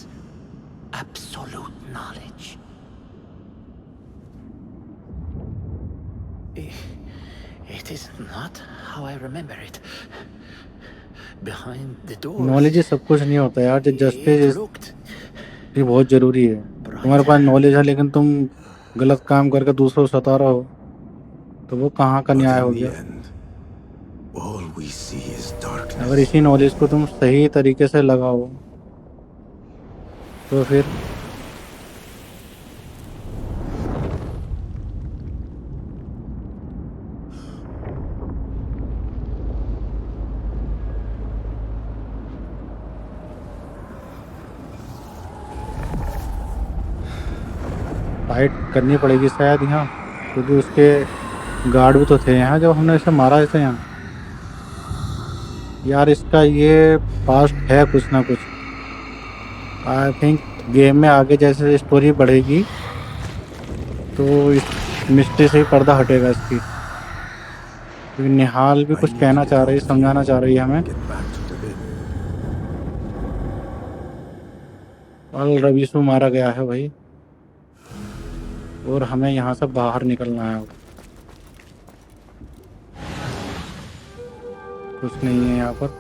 absolute knowledge. It is not how I remember it. Behind the doors. Knowledge ही सब कुछ नहीं होता यार, जो जस्टिस ये बहुत जरूरी है। तुम्हारे पास नॉलेज है लेकिन तुम गलत काम करके दूसरों को सता रहे हो, तो वो कहाँ का न्याय हो गया? All we see is darkness. अगर इसी नॉलेज को तुम सही तरीके से लगाओ तो फिर फाइट करनी पड़ेगी शायद यहाँ, क्योंकि उसके गार्ड भी तो थे यहाँ जब हमने इसे मारा इसे यहाँ। यार इसका ये पास्ट है कुछ ना कुछ। आई थिंक गेम में आगे जैसे स्टोरी बढ़ेगी तो इस मिस्ट्री से ही पर्दा हटेगा इसकी। क्योंकि निहाल भी कुछ कहना चाह रही है, समझाना चाह रही है हमें। अल रवीसू मारा गया है भाई, और हमें यहाँ से बाहर निकलना है। कुछ नहीं है यहाँ पर।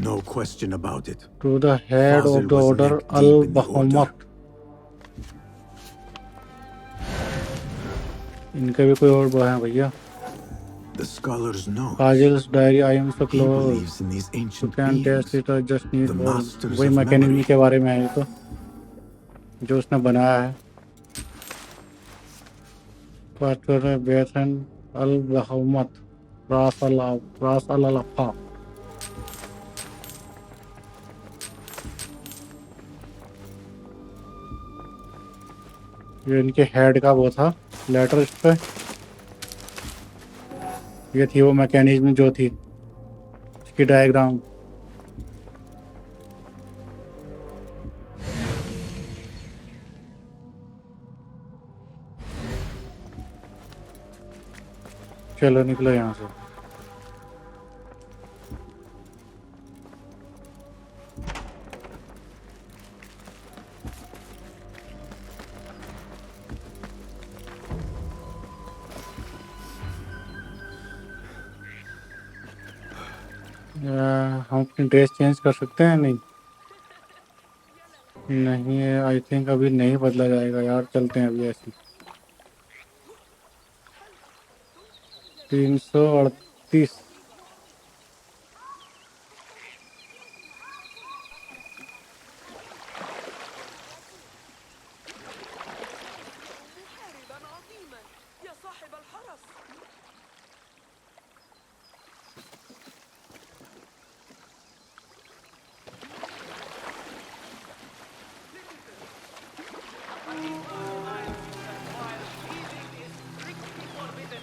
No question about it. To the head Fazil of the was order, neck deep Al in the order. Bahamat. इनके भी कोई और वो है भैया। The scholars know. Fazil's diary, I am so He close. believes in these You ancient can beings, test it, I just need the more. masters वही of mechanism memory. के बारे में है ये तो, जो उसने बनाया है। बात कर रहे हैं बेथन अल बहमत रास अल लफा। ये इनके हेड का वो था लेटर, इस पे ये थी वो मैकेनिज्म जो थी इसकी डायग्राम। चलो निकलो यहाँ से। हम अपनी ड्रेस चेंज कर सकते हैं? नहीं नहीं है, आई थिंक अभी नहीं बदला जाएगा यार। चलते हैं अभी ऐसे। 338।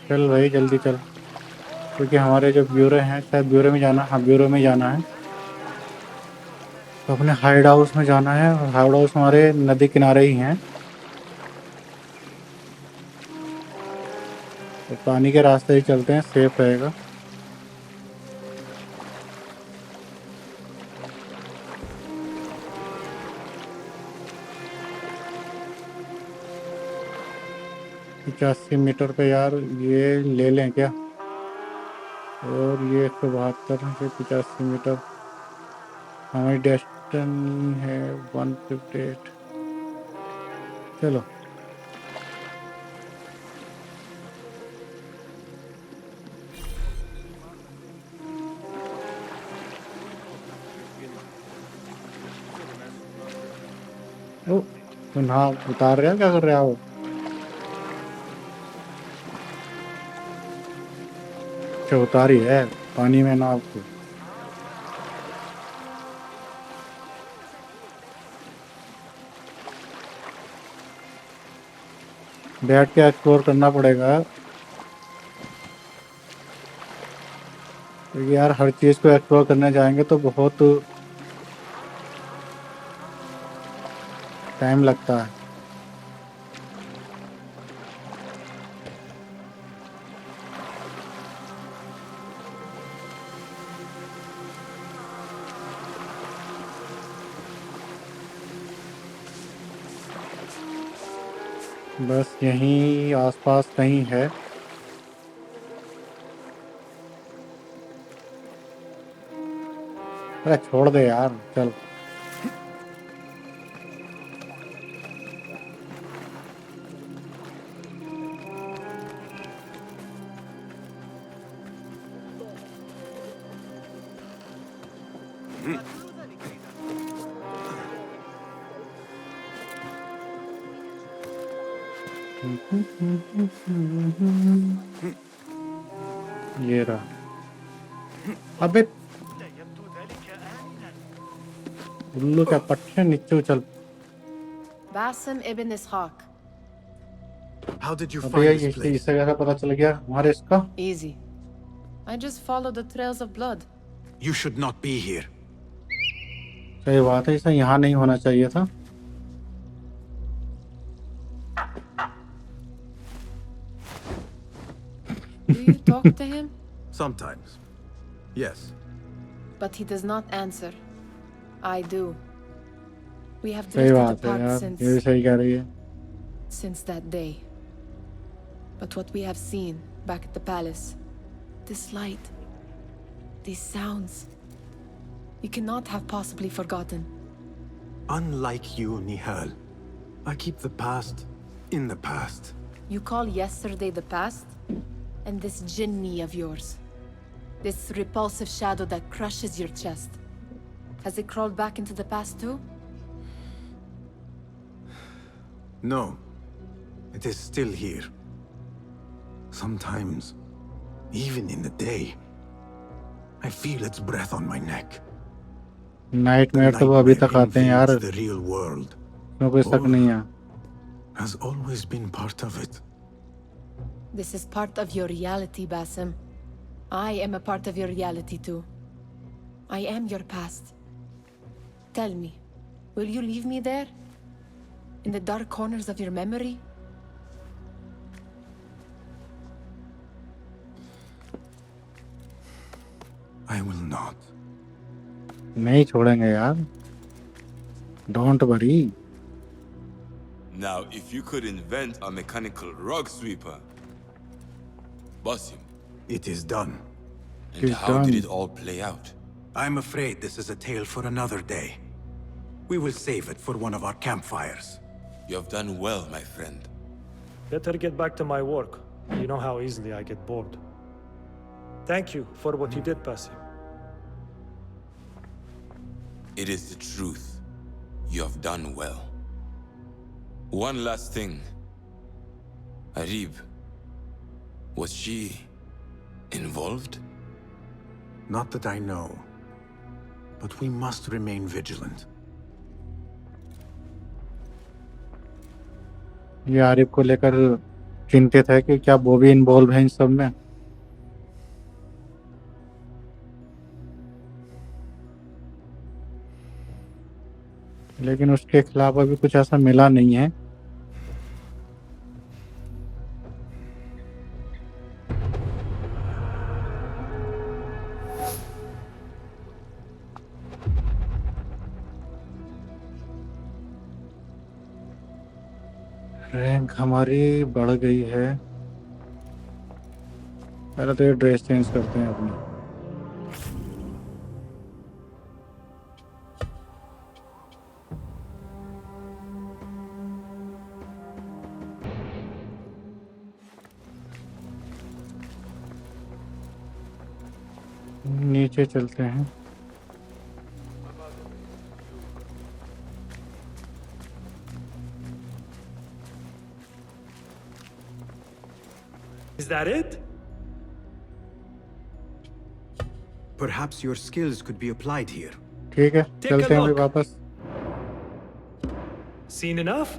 चल भाई जल्दी चल। क्योंकि हमारे जो ब्यूरो हैं, शायद ब्यूरो में जाना, हाँ ब्यूरो में जाना है, तो अपने हाइड हाउस में जाना है। और हाइड हाउस हमारे नदी किनारे ही हैं, तो पानी के रास्ते ही चलते हैं, सेफ रहेगा। पचासी मीटर पे यार ये ले लें क्या? और ये 172 से 85 मीटर हमारी डेस्टिनी है 158। चलो ओ तुम हाँ उतार रहे हो, क्या कर रहे हो? अच्छा उतारी है पानी में ना आपको। बैठ के एक्सप्लोर करना पड़ेगा, क्योंकि यार हर चीज़ को एक्सप्लोर करने जाएंगे तो बहुत टाइम लगता है। बस यहीं आसपास कहीं है। अरे छोड़ दे यार, चल। ये रहा। अबे उल्लू क्या पट्टे नीचे उछल। Basim Ibn Ishaq. How did you अबे find यार this place? इससे कैसा पता चल गया हमारे इसका? Easy. I just followed the trails of blood. You should not be here. सही बात है, इसे यहाँ नहीं होना चाहिए था। Do you talk to him? Sometimes. Yes. But he does not answer. I do. We have सही drifted बात है apart यार, since ये भी सही कह रही है। since that day. But what we have seen back at the palace, this light, these sounds, you cannot have possibly forgotten. Unlike you, Nihal, I keep the past in the past. You call yesterday the past? And this jinni of yours, this repulsive shadow that crushes your chest, has it crawled back into the past too? No. It is still here. Sometimes, even in the day, I feel its breath on my neck. Nightmare तो वो अभी तक आते हैं यार, The real world इसमें कोई शक नहीं है। has always been part of it. This is part of your reality, Basim. I am a part of your reality too. I am your past. Tell me, will you leave me there? In the dark corners of your memory? I will not. नहीं छोड़ेंगे यार। Don't worry. Now, if you could invent a mechanical rug sweeper, Basim. It is done. And how did it all play out? I'm afraid this is a tale for another day. We will save it for one of our campfires. You have done well, my friend. Better get back to my work. You know how easily I get bored. Thank you for what you did, Basim. It is the truth. You have done well. One last thing. Arib, was she involved? Not that I know. But we must remain vigilant. ये आरिफ को लेकर चिंतित है कि क्या वो भी involve है इन सब में। लेकिन उसके खिलाफ अभी कुछ ऐसा मिला नहीं है। रैंक हमारी बढ़ गई है। पहले तो ये ड्रेस चेंज करते हैं अपनी। नीचे चलते हैं। Is that it? Perhaps your skills could be applied here. ठीक है, Take a चलते हैं अभी look. वापस। Seen enough?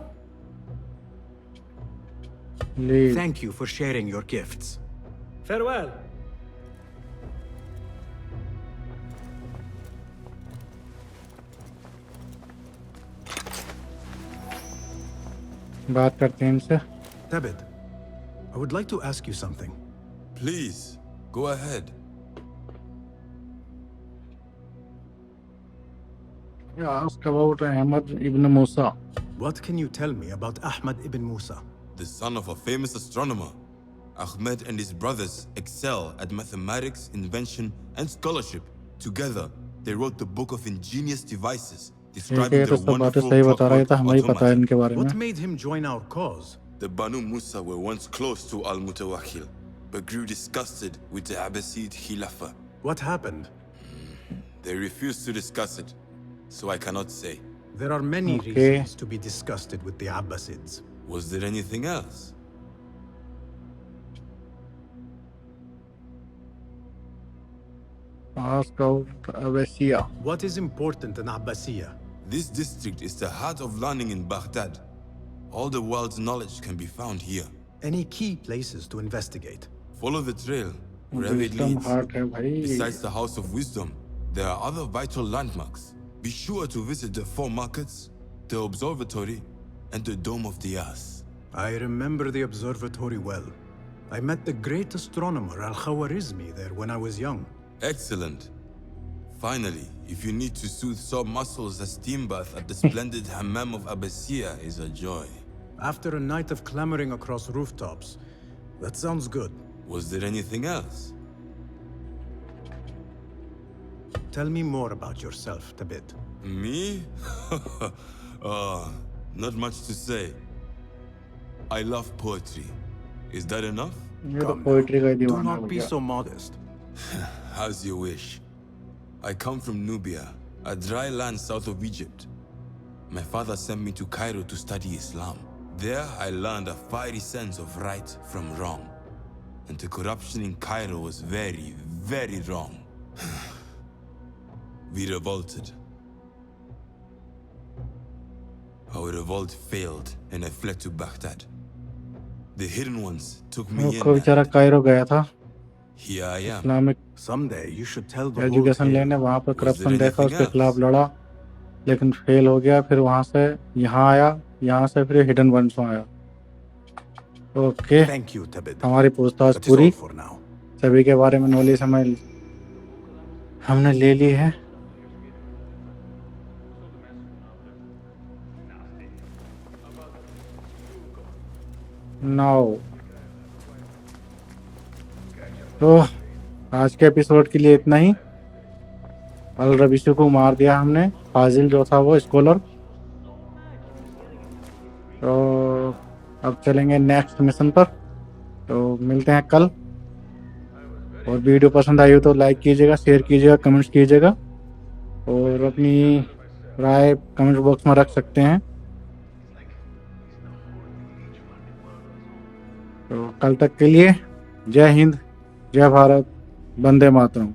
Leave. Thank you for sharing your gifts. Farewell. बात करते हैं इनसे। Tabit, I would like to ask you something. Please, go ahead. Ask about Ahmad ibn Musa. What can you tell me about Ahmad ibn Musa? The son of a famous astronomer, Ahmed and his brothers excel at mathematics, invention, and scholarship. Together, they wrote the book of ingenious devices describing their wonderful clockwork automaton. What made him join our cause? The Banu Musa were once close to Al-Mutawakkil, but grew disgusted with the Abbasid Khilafah. What happened? They refused to discuss it, so I cannot say. There are many reasons to be disgusted with the Abbasids. Was there anything else? Ask out Abbasiya. What is important in Abbasiya? This district is the heart of learning in Baghdad. All the world's knowledge can be found here. Any key places to investigate? Follow the trail, wherever it leads. Besides the House of Wisdom, there are other vital landmarks. Be sure to visit the 4 markets, the observatory, and the Dome of the Ass. I remember the observatory well. I met the great astronomer Al-Khwarizmi there when I was young. Excellent. Finally, if you need to soothe sore muscles, a steam bath at the splendid Hammam of Abbasiya is a joy. After a night of clambering across rooftops, that sounds good. Was there anything else? Tell me more about yourself, Tabit. Me? Not much to say. I love poetry. Is that enough? Do not be so modest. As you wish. I come from Nubia, a dry land south of Egypt. My father sent me to Cairo to study Islam. There I learned a fiery sense of right from wrong. And the corruption in Cairo was very, very wrong. We revolted. Our revolt failed and I fled to Baghdad. The hidden ones took me in. बेचारा Cairo गया था Here I am. Islamic Someday you should tell the whole education tale. लेने। वहाँ पर Was corruption there देखा, anything उसके खिलाफ else? लड़ा, लेकिन फेल हो गया। फिर वहाँ से यहाँ आया, यहाँ से फिर हिडन वंस में आया। Okay, Thank you, Tabit. हमारी पूछताछ That is पूरी। all for now. सभी के बारे में नॉलेज हमने ले ली है। नाउ तो आज के एपिसोड के लिए इतना ही। अल रबीशु को मार दिया हमने, फाजिल जो था वो स्कॉलर। तो अब चलेंगे नेक्स्ट मिशन पर। तो मिलते हैं कल। और वीडियो पसंद आई हो तो लाइक कीजिएगा, शेयर कीजिएगा, कमेंट्स कीजिएगा और अपनी राय कमेंट बॉक्स में रख सकते हैं। तो कल तक के लिए जय हिंद, जय भारत, वंदे मातरम।